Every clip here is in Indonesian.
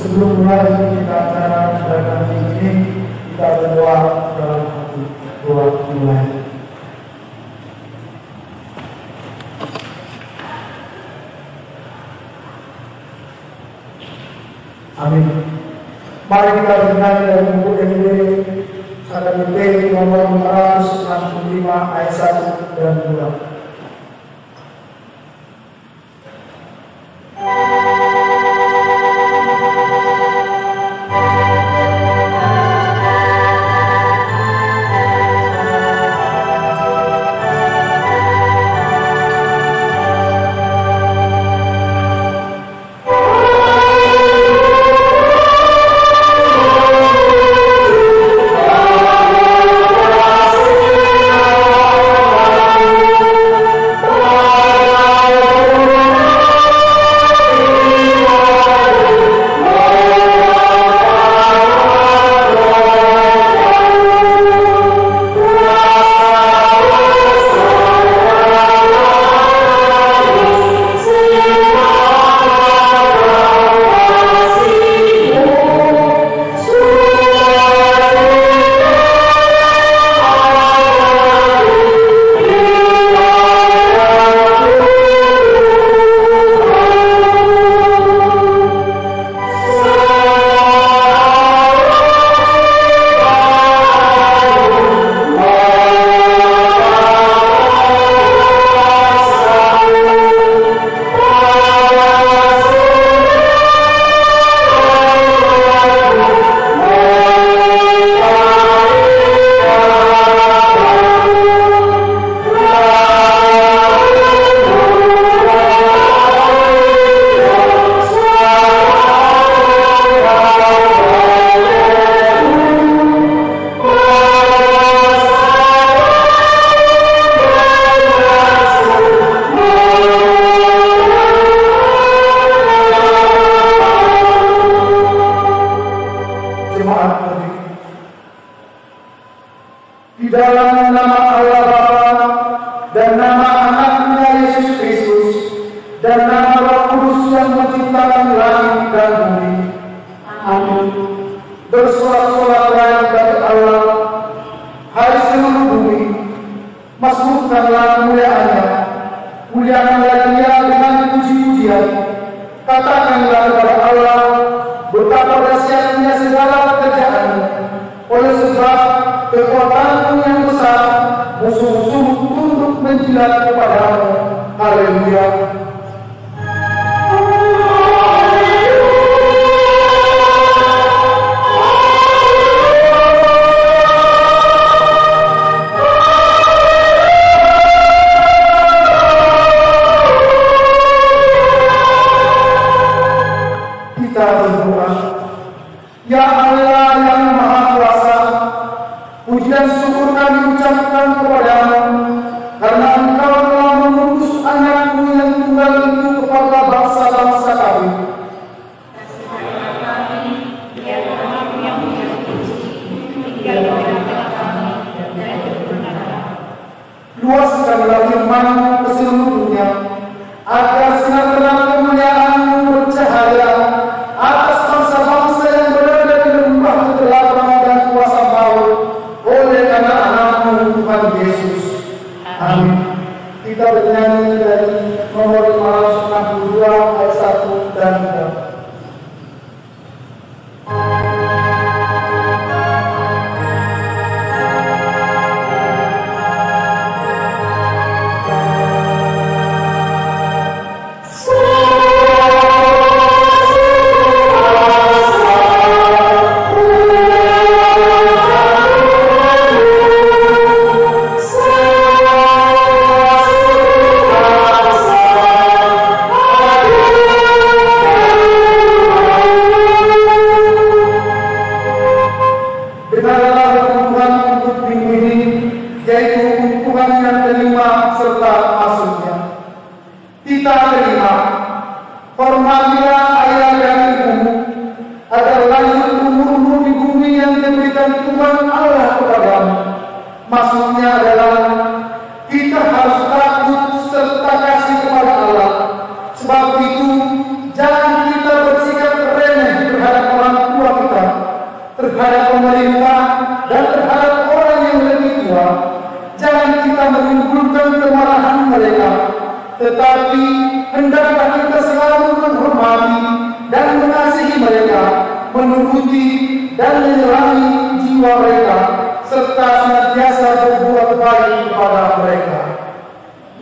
Sebelum mulai kita acara gerakan ini, kita berdoa dalam doa mulai. Amin. Mari kita bernyanyi dalam buku NIW KKBP nomor 465 ayat 1 dan 2. Di dalam nama Allah Bapa dan nama Anaknya Yesus Kristus dan nama Roh Kudus yang menciptakan langit dan bumi. Amin. Bersorak-soraklah bagi Allah, hai seluruh bumi, masmurkanlah kemuliaannya, muliakanlah Dia dengan puji-pujian. Katakanlah kepada Allah, betapa dahsyatnya segala pekerjaan-Mu. Oleh sebab kekuatan-Mu yang besar, musuh-musuh tunduk menjilat kepadamu. Haleluya. Kita berdoa. Ya Allah yang Maha Kuasa, puji dan syukur kami ucapkan kepada-Mu karena Engkau telah mengutus Anak-Mu yang tunggal itu kepada bangsa-bangsa kami. Luaskanlah firman-Mu ke seluruh dunia, agar sinar terang kemuliaan-Mu bercahaya atas bangsa-bangsa yang berada di lembah kegelapan dan kuasa maut, oleh karena Anak-Mu Tuhan Yesus. Amin. Kita bernyanyi dari nomor 562 ayat 1 dan 2. Berikanlah Tuhan untuk minggu ini, yaitu Tuhan yang kelima serta maksudnya. Kita terima, hormatilah ayah dan ibumu, agar lanjut umurmu di bumi yang diberikan Tuhan Allah kepadamu. Maksudnya adalah kita harus takut serta kasih kepada Allah. Sebab itu, jangan kita bersikap remeh terhadap orang tua kita, terhadap pemerintah, dan terhadap orang yang lebih tua. Jangan kita menimbulkan kemarahan mereka, tetapi hendaklah kita selalu menghormati dan mengasihi mereka, menuruti dan menyerangi jiwa mereka, serta senantiasa berbuat baik kepada mereka.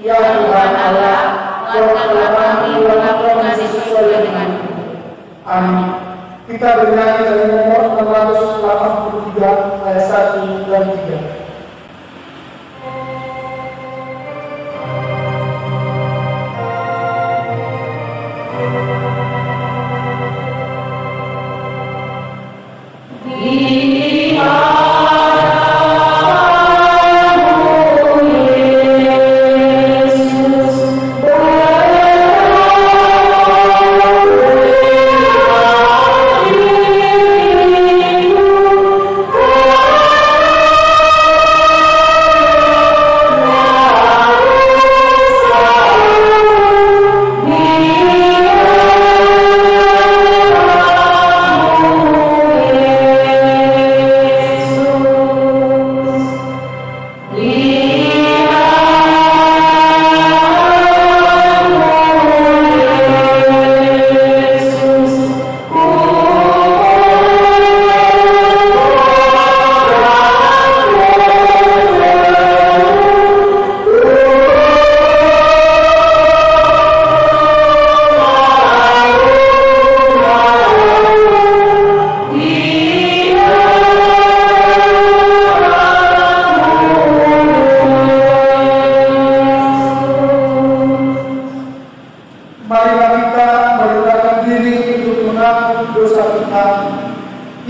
Ya Tuhan Allah, kuatkanlah kami melakukan sesuai dengan-Mu. Amin. Kita bernyanyi dari nomor 683 ayat 1 dan 3.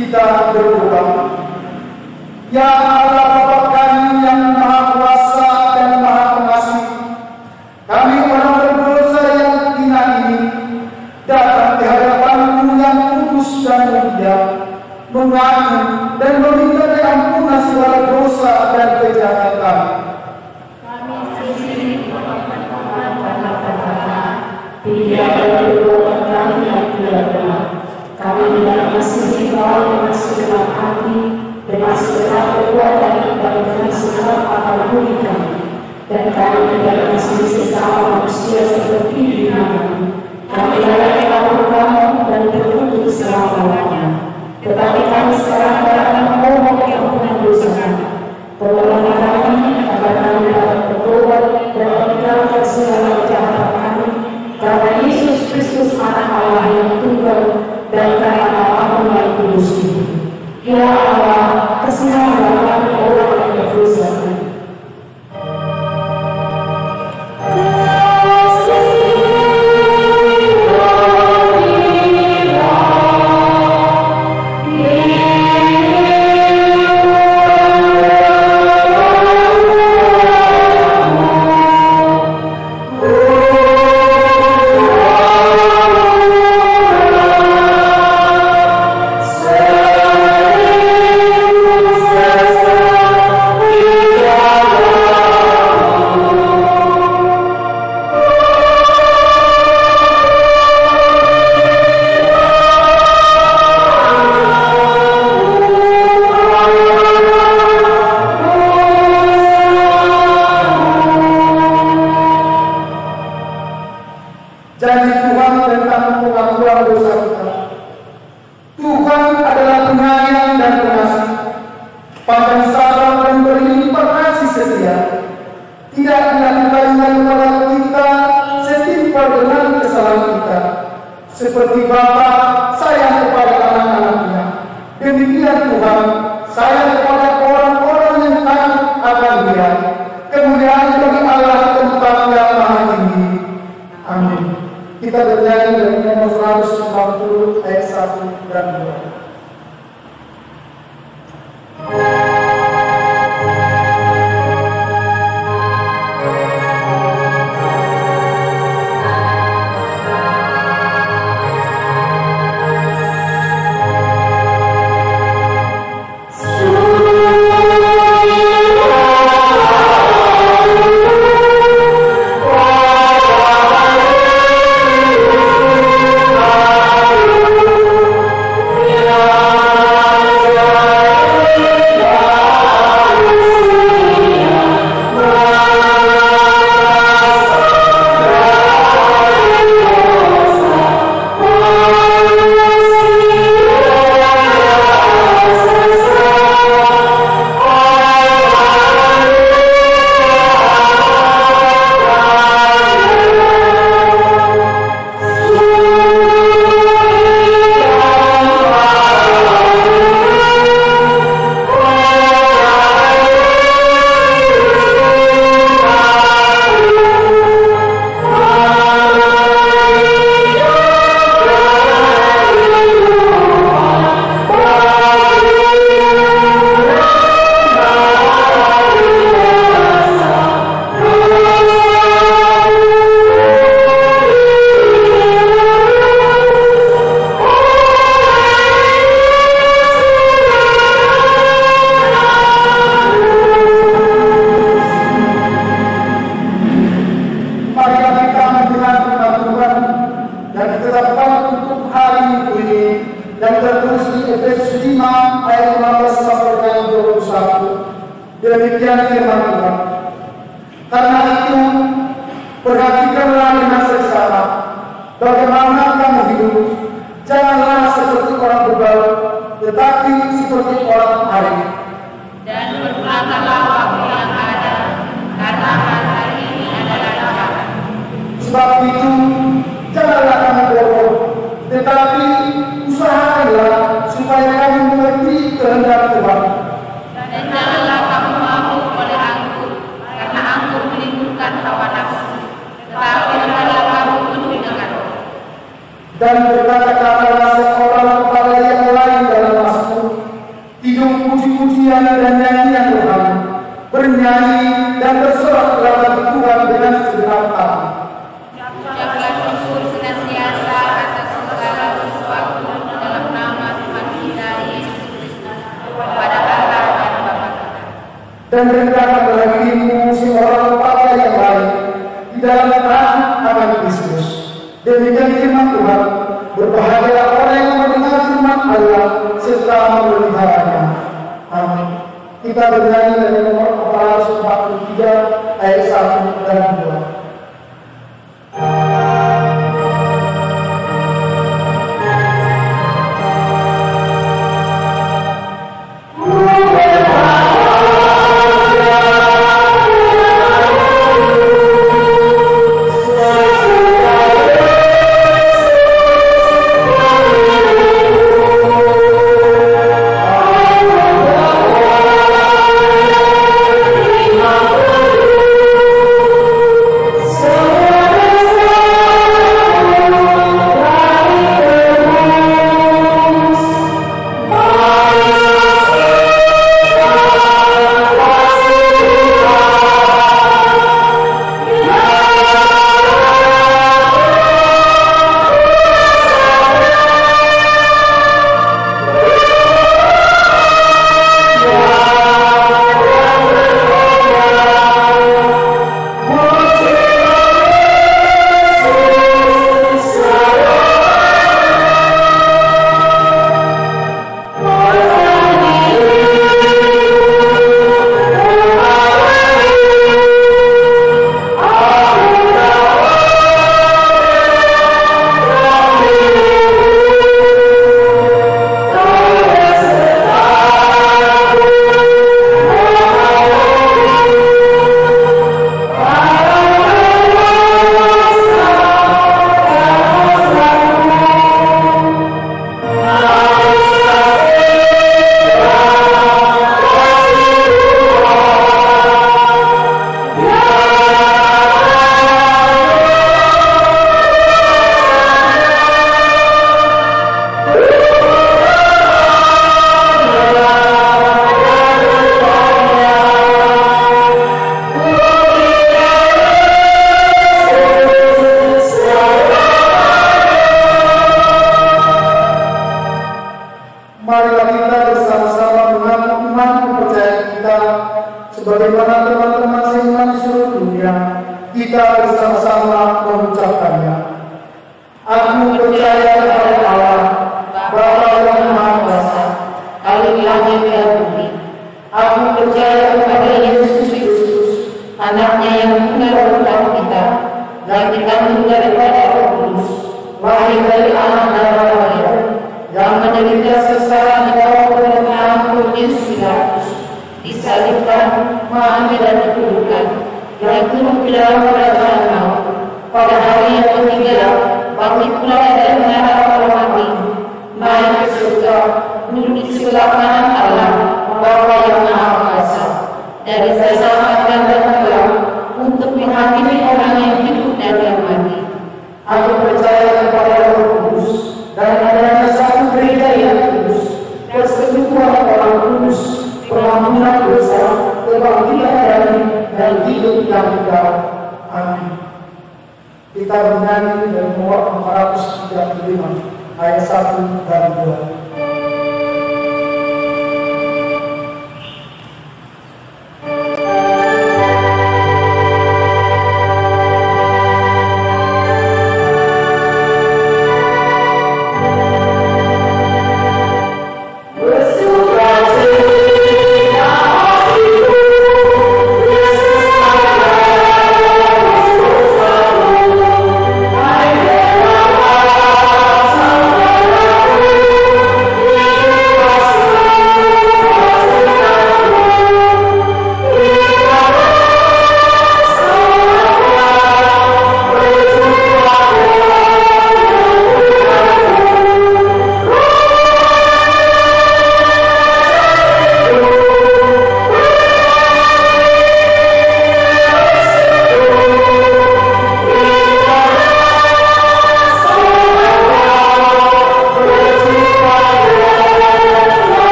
Kita berdoa. Ya Allah Bapa kami yang Maha Kuasa dan Maha Pengasih, kami orang berdosa yang hina ini datang di hadapan-Mu yang kudus dan mulia, mengaku dan meminta diampuni segala dosa dan kejahatan kami. Kami sendiri melakukan tidak berdoa kami yang tidak benar. Kami tidak mengasihi Kau dengan segenap hati, dengan segenap kekuatan dan dengan segenap akal budi kami. Dan kami tidak mengasihi sesama manusia seperti dirimu. Kami layak melakukan dan tertutup selama-lamanya. Tetapi kami sekarang datang memohon ampunan dosa kami. Tolonglah kami agar kami dapat bertobat dan meninggalkan segala kejahatan kami. Karena Yesus Kristus Anak Allah yang tunggal dan karena Allah yang kudus itu. Ya Allah, kasihanlah kami orang yang berdosa ini. Janji Tuhan tentang pengakuan dosa kita. Tuhan adalah penyayang dan pengasih, pandang sabar dan berlimpah kasih setia. Tidak dilakukannya kepada kita setimpal dengan kesalahan kita. Seperti Bapa sayang kepada anak-anaknya, demikian Tuhan sayang kepada orang-orang yang takut akan Dia. Kemuliaan bagi Allah tempat yang maha tinggi. Amin. Kita bernyanyi dari nomor 140 ayat 1 dan 2. Demikian firman Tuhan. Karena itu, perhatikanlah dengan seksama bagaimana kamu hidup. Janganlah seperti orang berbau, tetapi seperti orang arif. Dan bergunakanlah waktu yang ada, karena hari ini adalah jahat. Sebab itu, janganlah kamu bodoh, tetapi usahakanlah supaya kamu mengerti kehendak Tuhan. Dan janganlah kamu mabuk oleh anggur, karena anggur menimbulkan hawa nafsu. Tetapi hendaklah kamu penuh dengan roh. Dan berkata-katalah seorang kepada yang lain dalam masmur, hidup puji-pujian dan nyanyian rohani, bernyanyi dan bersorak dalam Tuhan dengan segenap hati. Ucaplah syukur senantiasa atas segala sesuatu dalam nama Tuhan kita Yesus Kristus kepada Allah dan Bapa kita. Dan rendahkanlah dirimu seorang kepada yang lain di dalam takut akan Kristus. Demikian firman Tuhan. Berbahagia orang yang mendengar firman Allah serta memeliharanya. Amin. Kita bernyanyi dari nomor 443 ayat 1 dan 2. Sebagaimana teman-teman seiman di seluruh dunia, kita bersama-sama mengucapkannya. Aku percaya kepada Allah, Bapa yang Maha Kuasa, Kali langit dan bumi. Aku percaya kepada Yesus Kristus, Anaknya yang tunggal Tuhan kita, yang dikandung daripada Roh Kudus, lahir dari anak darah Maria, yang menderita sengsara di bawah pemerintahan Pontius Pilatus, disalibkan, mati dan dikuburkan, yang turun ke dalam kerajaan maut. Pada hari yang ketiga, bangkit pula dari antara orang mati, naik ke surga, duduk di sebelah kanan Allah, Bapa yang Maha Kuasa. Dari sana akan datang untuk menghakimi orang yang hidup dan yang mati. Aku percaya kepada Roh Kudus dan adanya satu gereja yang kudus, persekutuan orang kudus, pengampunan dosa, kebangkitan dan hidup yang kekal. Amin. Kita bernyanyi dari nomor 435 ayat 1 dan 2. Bersuka cita hatiku.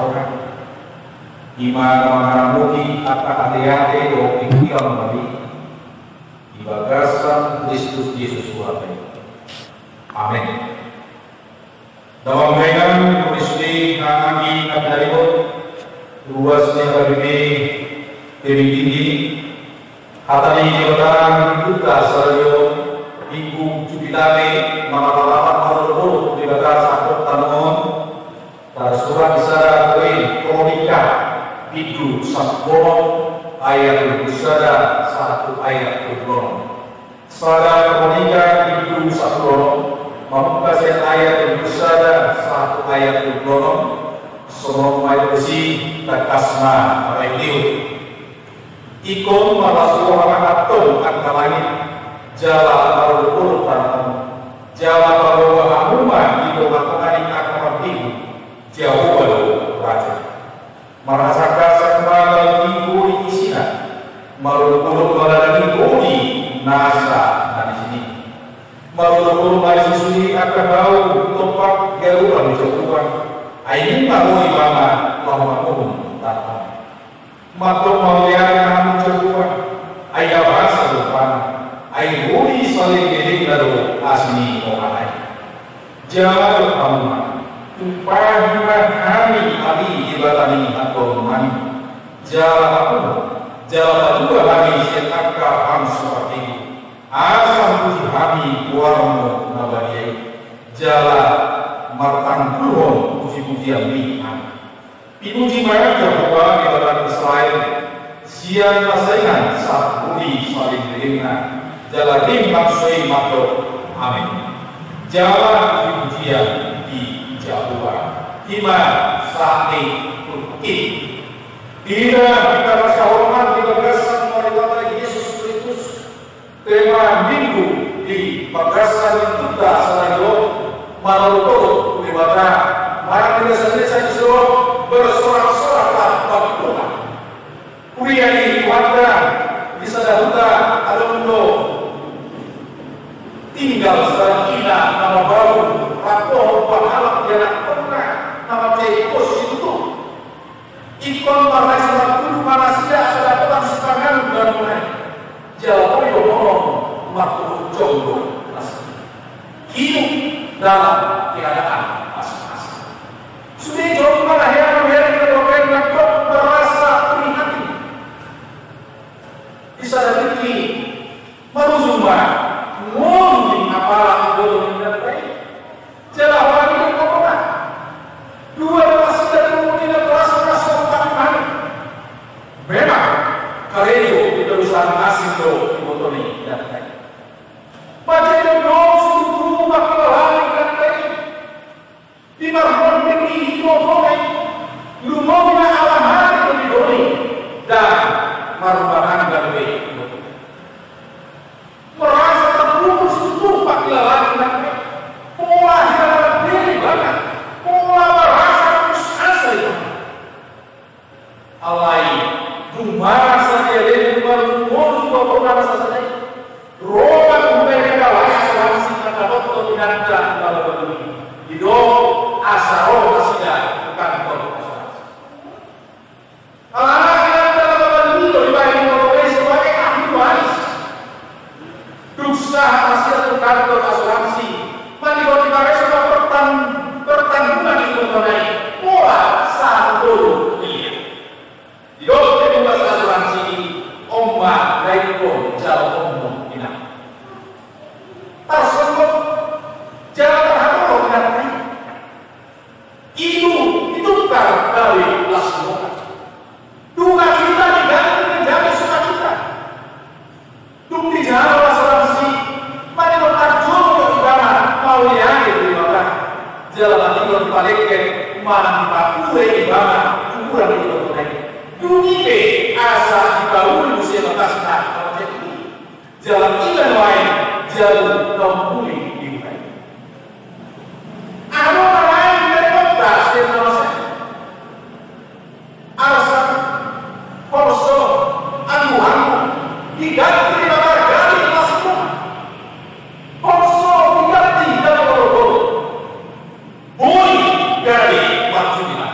sarokan. Iman mengaramuki akan ate-ate do ikikal mali. Ibagasan Kristus Yesus Tuhan. Amin. Dalam dengan Kristi nangi kadaribo luasnya kabimi temi tinggi hatani jabatan kita sarayo ibu cupitane mamalapan marul di batas sakot tanon tar surat isara koin kronika itu sabon ayat bersada 1 ayat 20. Sada kronika itu sabon membaca ayat bersada 1 ayat 20. Semua besi takasma review. Ikon malasuh atom angkalani jala marul tanam jala bawa hamuman itu makani akamabi jauh raja. Merasakan sekmalan ibu isina marul malani bodi nasa di sini. Marul masih akan bau tempat garuan dicokuan. Aini mahu imama lahum tanam. Mato maulian namun cokuan. Ayah bahasa depan. Ayah budi saling gede lalu asmi ohanai. Jawab amuman. Tumpahiman kami ali ibatani atau mani. Jawab aku. Jawab dua kami setaka ham seperti ini. Asam puji kami warmu nabadiyai. Jawab martang puluhan puji-pujian lihat. Dipuji banyak Jehovah di dalam Israel. Siang pasangan saat budi saling mendengar. Jalan timbang sui makhluk. Amin. Jalan puji-pujian di Jehovah. Iman saat ini. Tidak kita rasa hormat di bagasan oleh Yesus Kristus. Tema minggu di bagasan kita selalu malu ibadah mari kita sendiri saya disuruh bersorak-soraklah bagi Tuhan. Kuliah di Wanda di Sadahuta Alundo tinggal setelah ina nama baru rapor pahala yang pernah nama Cekos itu ikon para Islam manusia sudah tetap setangan dan mulai jawaban dorong makhluk jomblo hidup dalam keadaan masing-masing. Sudah jauh mana yang kita lakukan berasa prihatin. Bisa dari meruzumah, ngomong apa itu yang baik. Jalan itu kemana? Dua masih dari tidak terasa tapi memang kali itu kita bisa ngasih ke foto ini dan baik. Baca itu dong bakal di marhum ini ngomongin lumongnya alamat lebih doni dan marhuman lebih merasa terputus tumpah lawan pola dalam diri banget pola merasa putus itu alai dumara saja dari marhum bapak merasa saja roba mereka kalah selasi kata dokter tidak ada dalam begini hidup asal masih bukan asuransi. Anak yang dalam dulu dibagi motor sebagai ahli waris. Dosa masih bukan asuransi. Mandi kalau dipakai sebagai pertanggungan itu mengenai pola satu dia. Hidup kedua asuransi ini ombak dari pun jauh umum tidak. Tersebut jangan terhadap orang itu dari lasmuka. Duka kita diganti menjadi sukacita. Duk di jalan asuransi, mari bertarjung ke utama mau yang diberikan. Jalan itu dibalikkan mana dipakui di mana ukuran itu berbaik. Dunia asa dibauri usia batasnya kalau jadi jalan ilan lain jalur kembali dibuka. Anu lain dari kotas yang selesai. Alasan korso anuan diganti dengan gali masuk. Korso diganti dalam boro-boro. Bui gali maksudnya.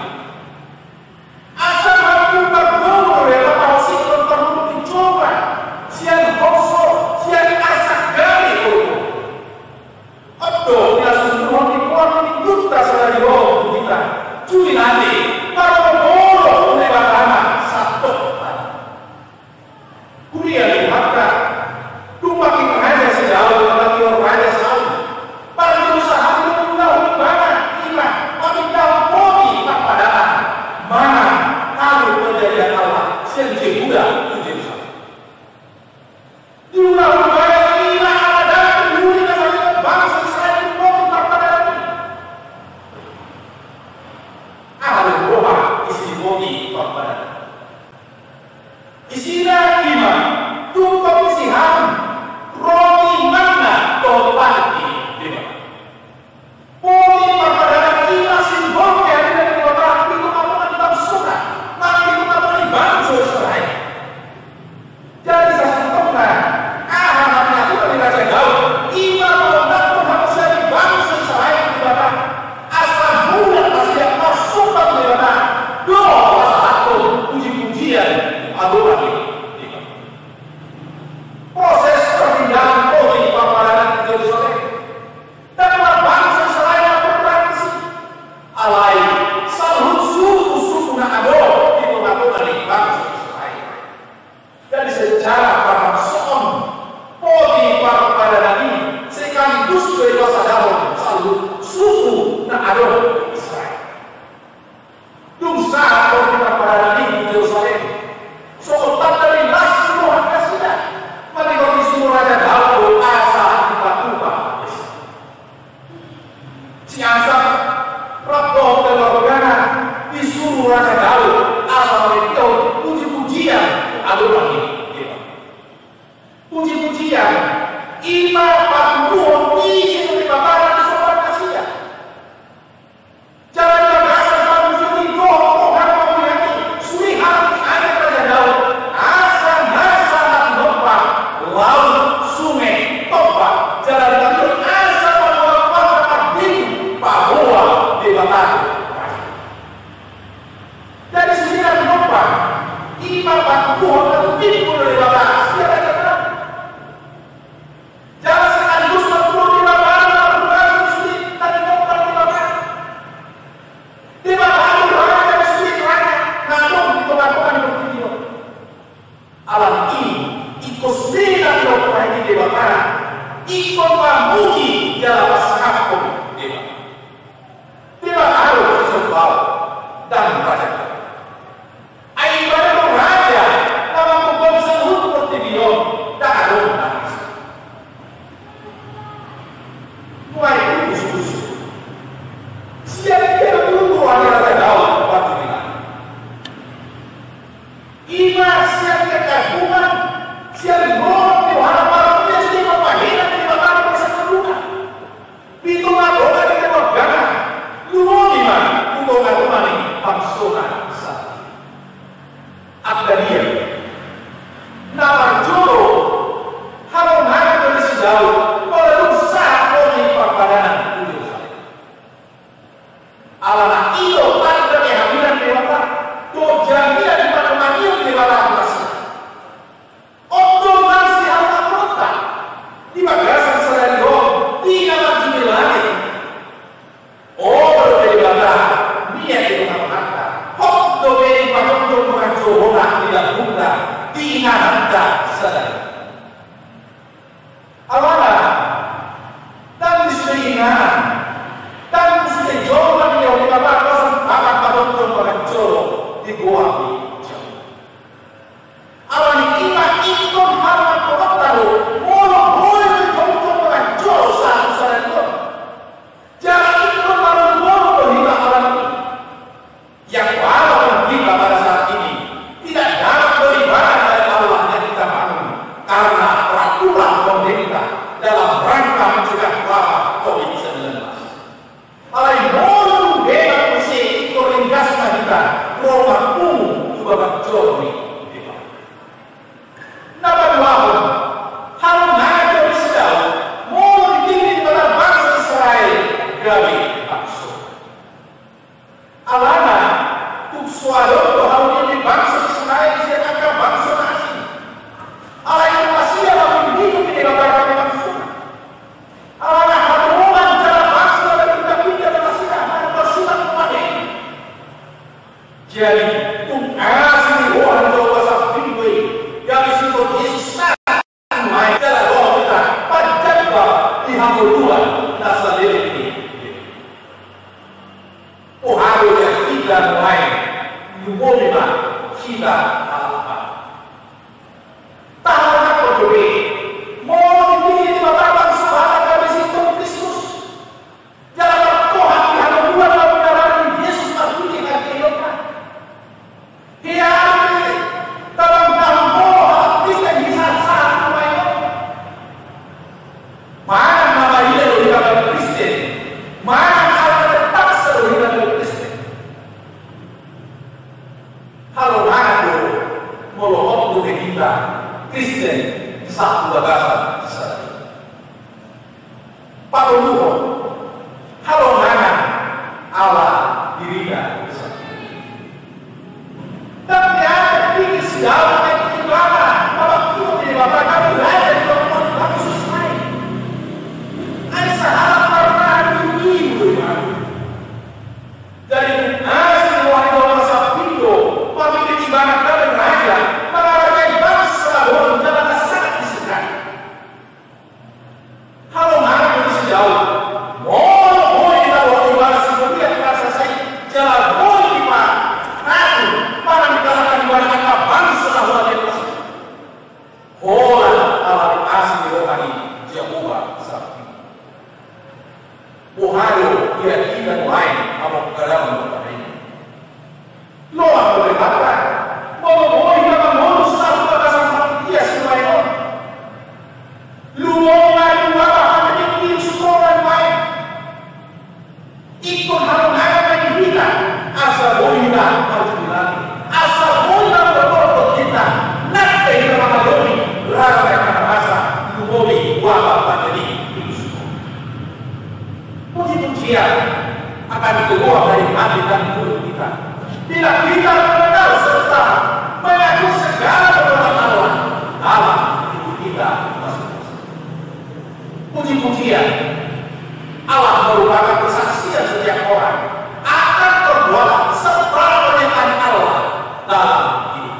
pengaruh pendirian Allah yang Yehuda di Yerusalem. Diulang-ulang inilah ada Yahudi dan bangsa Israel mau berperang. Ahli Roma istimewa berperang. Isinya lima, tumpah isihan, roti mana topati lima. Poli perpadanan kita simbol yang ada di kota itu apa di bangsa, nanti itu apa di bangsa Israel. Jadi saya sebutkan, anak-anaknya itu dari Raja Daud, ima orang pun harus dari bangsa Israel di kota. Asal bulan masih yang masuk ke kota, doa satu puji-pujian adoran ini. Proses perpindahan poli perpadanan ke Yerusalem. Dan bangsa Israel bertransi alai salut suku na ado di tengah-tengah di bangsa Israel. Jadi secara parason poli perpadanan ini sekaligus bebas daun salut suku na ado Israel. Dumsa poli perpadanan ini di Yerusalem. Soal dari nasi Tuhan kasihnya menikmati semua Raja Daud asal tiba-tiba. Si Asaf Rabbah Telorgana disuruh Raja Daud asal itu puji-pujian adoran ini. Puji-pujian ima panggung isi dari baparan di sopan kasihnya. Jangan berasa kamu jadi doa memiliki suri hati anak Raja Daud asal nasa nopa laut sungai topa jalan lanjut asal menguapkan bahwa dewata. Dari sembilan nopa ima panggung dan timbul dari bapak siapa yang kenal? Jangan sekaligus berpuluh di bapak berbulan sulit dan nopa di bapak. Di bapak berbulan dan sulit raya namun di tengah-tengah di video. Alam ini ikut sembilan nopa ini di bapak ikut memuji dalam pasangan dewa. Tidak harus disebut dan raja. Ibadah raja dalam hukum seluruh pertibion tak ada nangis. Mulai khusus. Siapa yang tunggu ada Raja Daud waktu ini? Ima siapa yang kagungan, siapa yang mau harapan dia sudah memahina di belakang bersama bunga. Pintu madoka di tempat gana. Lu mau gimana? Untuk ngakuman ini pangsona satu. Ada dia. Nama jolo kalau mana dari sejauh kalau saat poli perpadanan di Yerusalem. Alana itu tadi dari hamilan dewata. Tuh jaminan di mana manium dewata masih. Otomasi Allah kota di bagasan selalu tidak lagi dilani. Oh berbeda niat itu mata. Hok doa pada untuk mencoba tidak mudah diingat sadar. Awalnya dan diseringan dan mesti jawaban dia oleh bapak pasang akan pada untuk mencoba di gua di jauh. Awalnya kita ikut halaman kota tahu boleh untuk mencoba satu sadar itu. Jangan ikut malu berhina alam ini. Yang walaupun kita pada saat ini tidak dapat beribadah dari Allah yang kita bangun karena peraturan pemerintah dalam rangka mencegah wabah COVID-19. Alai mohon bebas mesti ikut ringkasnya kita rumah umum juga berjori. Napa doa hal naga di sedau mohon ditinggi pada bangsa Israel dari bangsa. Alana suara hal ini bangsa Israel disediakan bangsa asing. Allah yang masih dalam hidup ini dalam bangsa. Allah haruman dalam bangsa dan kita punya masih ada bersifat kepada ini. Jadi asli orang Jawa sapi yang disebut Yesus mai dalam doa kita pada di hamba Tuhan dasar ini. Oh harus yang tidak lain. Yubol bima kita apa. Tahu berdoa, mau ini dibatalkan sebagai kami sistem Kristus. Jalan Tuhan yang membuat kebenaran Yesus terpilih dan kehidupan. Dia dalam hal Kristen bisa saat itu. Mana nama dia dari Kristen? Mana Allah tetap seluruh dari Kristen? Kalau mana tu melohot untuk kita Kristen satu bagasan saja. Paruh kalau mana Allah dirinya dan dia pikir sejauh yang mana kalau kita tidak bakal kami belajar di dalam Yesus lain. Ada sahabat pernah dulu dari hasil wanita masa Indo pemimpin ibadah dan raja mengarahkan bangsa dalam jalan sangat disegani. Kalau mana pun sejauh boleh kita bawa ibadah seperti yang merasa saya jalan boleh dipakai namun mana dikalahkan ibadah kata bangsa dalam jalan orang Allah asli rohani Jehovah Sabti Buhari dia tidak lain apa kedalam kepada ini Loa berkata bahwa kita mengurus satu bagasan seperti dia semua itu luongan luara hanya ingin sekolah lain ikut harungan bagi kita asal bolehlah harus dilatih asal bolehlah berkorban kita nanti kita mengalami rasa yang akan rasa luongan wabah pandemi puji-pujian akan keluar dari hati dan mulut kita bila kita mengenal serta mengaku segala perbuatan Allah dalam hidup kita masing-masing. Puji-pujian Allah merupakan kesaksian setiap orang akan perbuatan serta pernyataan Allah dalam hidup.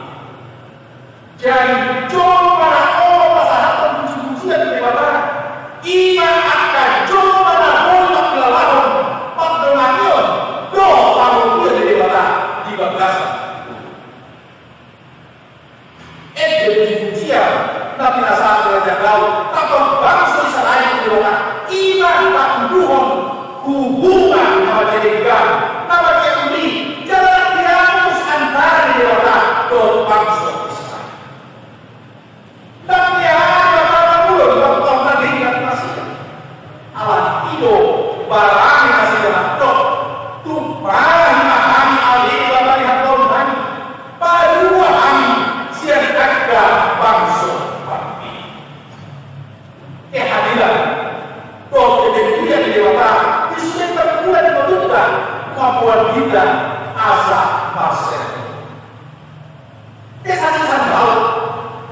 Jadi coba Allah pasal puji-pujian di ibadah iman akan coba nak melawan penggemar doa kamu dia di ibadah di bagasan. Puji-pujian tapi asal belajar kau takut bangsa Israel di ibadah iman tak duhon hubungan nama jadikan nama jadi jalan dihapus antara di ibadah doa bangsa Israel. Dan dia ada dulu dalam tahun tadi yang masih Allah hidup barang masih dalam doa tumpah kami alih dari haton kami padua kami siang ada bangsa kami kehadiran doa kebetulan di dewata disuruh terpulang menentukan kemampuan kita asa pasir kesaksian tahu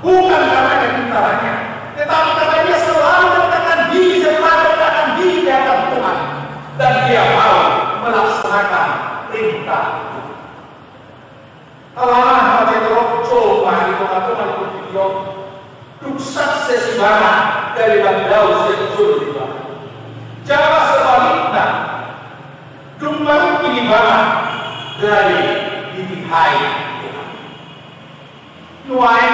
bukan karena kepintarannya tetapi karena dia selalu mendekatkan diri selalu mendekatkan diri di hadapan Tuhan dan dia mau melaksanakan perintah Tuhan. Allah macam rocol mari Tuhan video duk sukses mana dari bandau sejauh di mana. Jangan sebaliknya duk baru ini mana dari dihai Tuhan. Nuai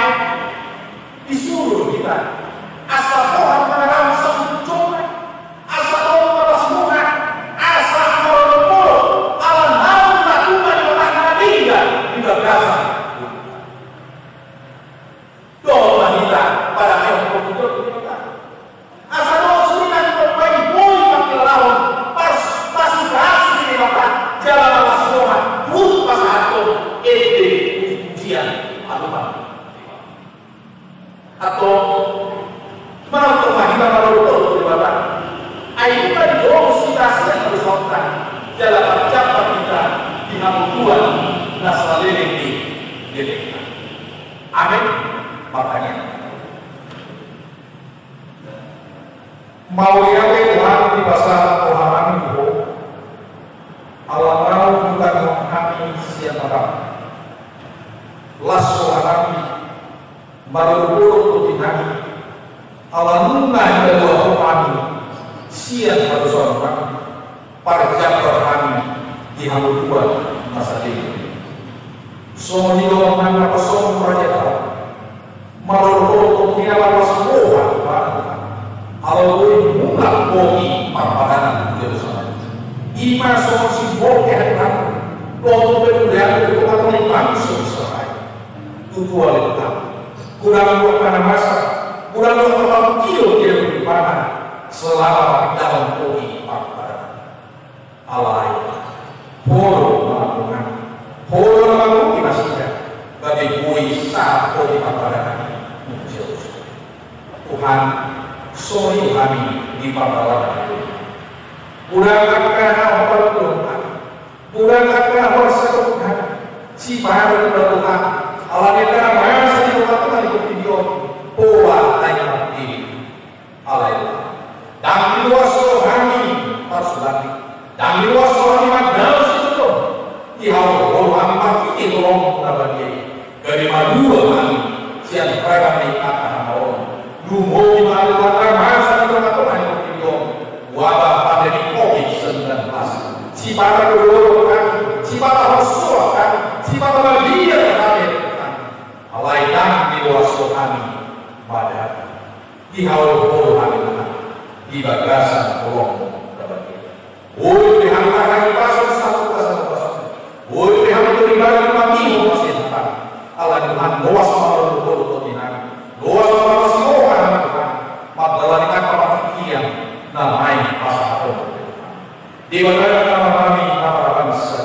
disuruh kita asal Tuhan menerang sejauh asal Tuhan menerang asal Tuhan alam mau melakukan pertahanan tinggal di bagasan doa kita pada yang berkumpul kita asal Tuhan suruhkan berbaik boleh pakai lawan pasti berhasil di mata jalan alas Tuhan butuh pasal Tuhan ujian atau menurut Tuhan kita betul perbuatan itu kan dosis yang bersangkutan dalam perjalanan kita di Tuhan nasal ini di amin. Makanya mau lihat Tuhan di pasal Tuhan itu Allah mau kita menghami siapa kami las Tuhan baru kami Allah nunggah dari dua kami siap pada suara kami para jabar kami di Tuhan masa ini Sono di loro manca possono progettare, ma loro continuano a scuola, allora voi non pochi parpadan di Yerusalem. Ima sono si vuole che loro berkuliah itu atau bangsa Israel. Itu alita. Kurang bukan masa, kurang berapa kilo dia berpanen selama dalam pogi parpadan. Alai, horo melakukan. Holo lalu kita sudah bagi bui saat kau dipaparkan Tuhan sori kami di paparan Bulan akan apa Tuhan Bulan akan apa Tuhan si baru Tuhan alamnya karena masa di Tuhan di video pola tanya diri alai dan di luar kami harus lagi dan di luar kami madal situ Ihau orang pasti itu orang berbagi dari madura kami siang mereka menikah orang dulu melakukan masa itu melakukan itu wabah pandemi COVID-19 si para dulu kan si para rasuah kan si para bagian kan alaikan di luar kami pada ihau orang di bagasan orang berbagi dihantarkan pasal satu Boleh hanya beribadah mati masih datang. Allah Tuhan doa sama betul dinan. Doa sama masih orang Tuhan. Mabdalanikan para pikiran namai pasal Allah. Di mana nama kami nama bangsa.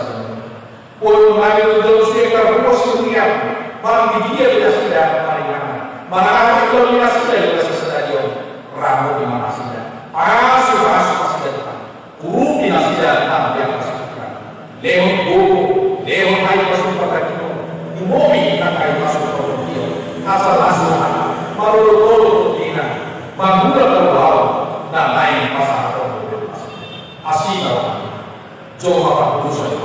Pun lagi terus kita berus dunia. Bang dia tidak sudah maringan. Mana kita tidak sudah stadion. Ramu di mana sudah. Masih Tuhan. Guru tidak sudah yang masih. Leon Bobo, Leon hai masuk pertandingan, Umomi tak hai masuk pertandingan, asal malu tina, manggula berbau, dan naik pasar orang asing jauh apa urusan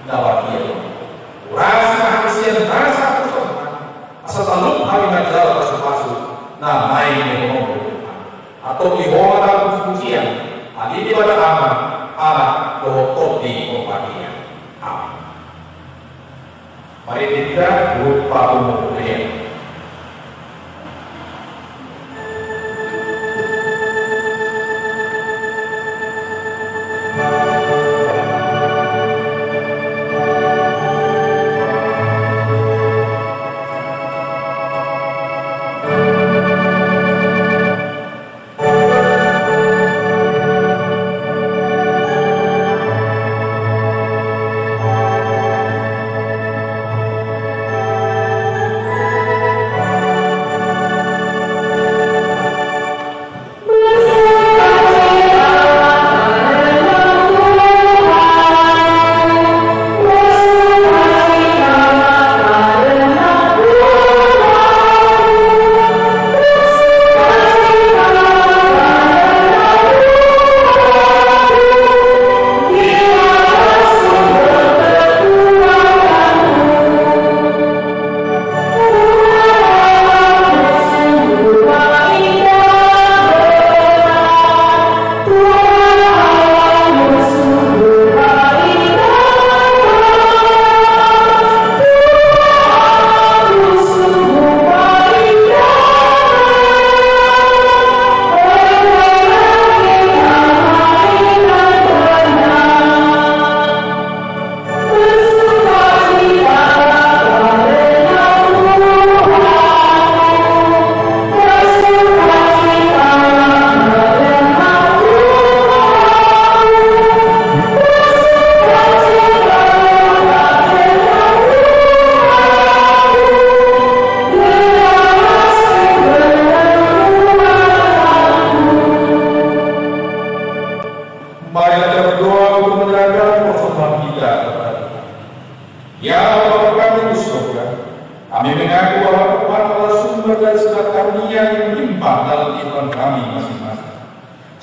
dapat dia, rasa kasihan rasa urusan, asal taluk hari majalah masuk, nah naik orang atau dihormat dalam pujian, adi di pada aman. Anak dohot di kompania. Mari kita lupa umumnya.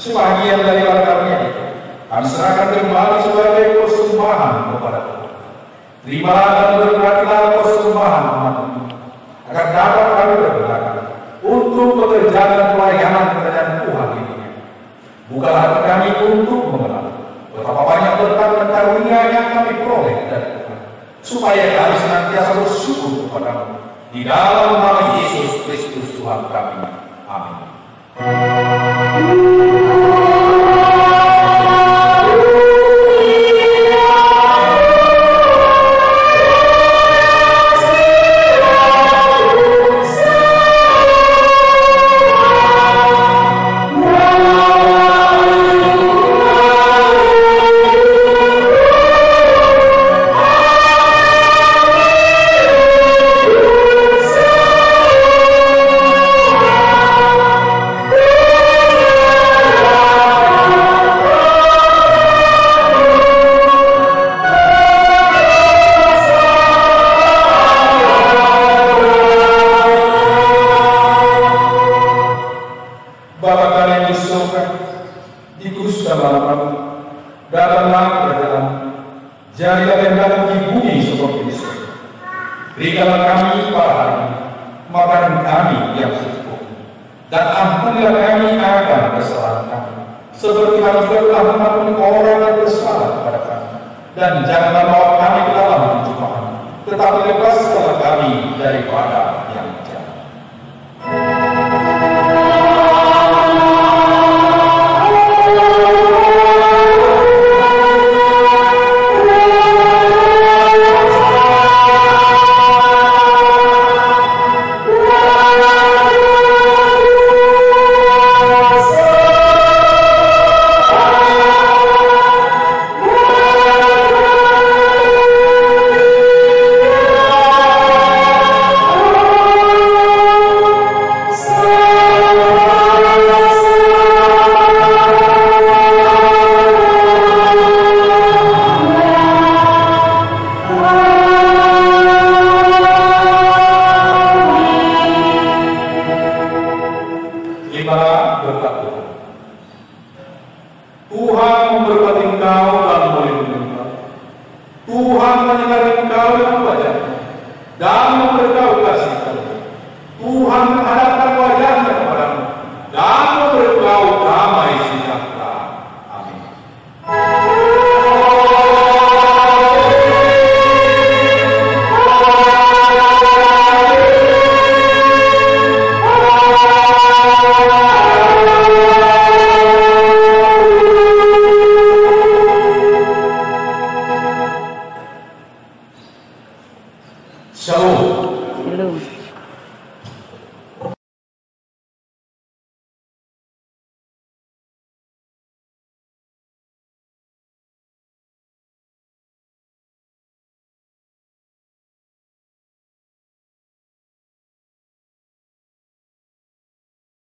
Sebagian dari latarnya kami serahkan kembali sebagai persembahan kepada Tuhan. Terimalah dan berkatilah persembahan umat ini, agar dapat kami bergunakan untuk pekerjaan pelayanan kerajaan Tuhan ini. Bukalah hati kami untuk mengenal betapa banyak berkat dan karunia yang kami peroleh dari Tuhan. supaya kami senantiasa bersyukur kepada-Mu di dalam nama Yesus Kristus Tuhan kami. Amin. Bapa kami yang di surga, dikuduskanlah namamu, datanglah kerajaan-Mu, jadilah kehendakmu di bumi seperti di surga. Berikanlah kami pada hari ini makanan kami yang secukupnya, dan ampunilah kami akan kesalahan kami, seperti kami juga telah mengampuni orang yang bersalah kepada kami. Dan janganlah bawa kami ke dalam pencobaan, tetapi lepaskanlah kami daripada yang jahat. Tuhan memberkati engkau dan melindungi engkau. Tuhan menyinari engkau dengan wajah-Nya dan memberi engkau kasih karunia. Tuhan menghadapkan wajah-Nya kepadamu dan memberi engkau damai sejahtera. Amin. Shalom. Shalom.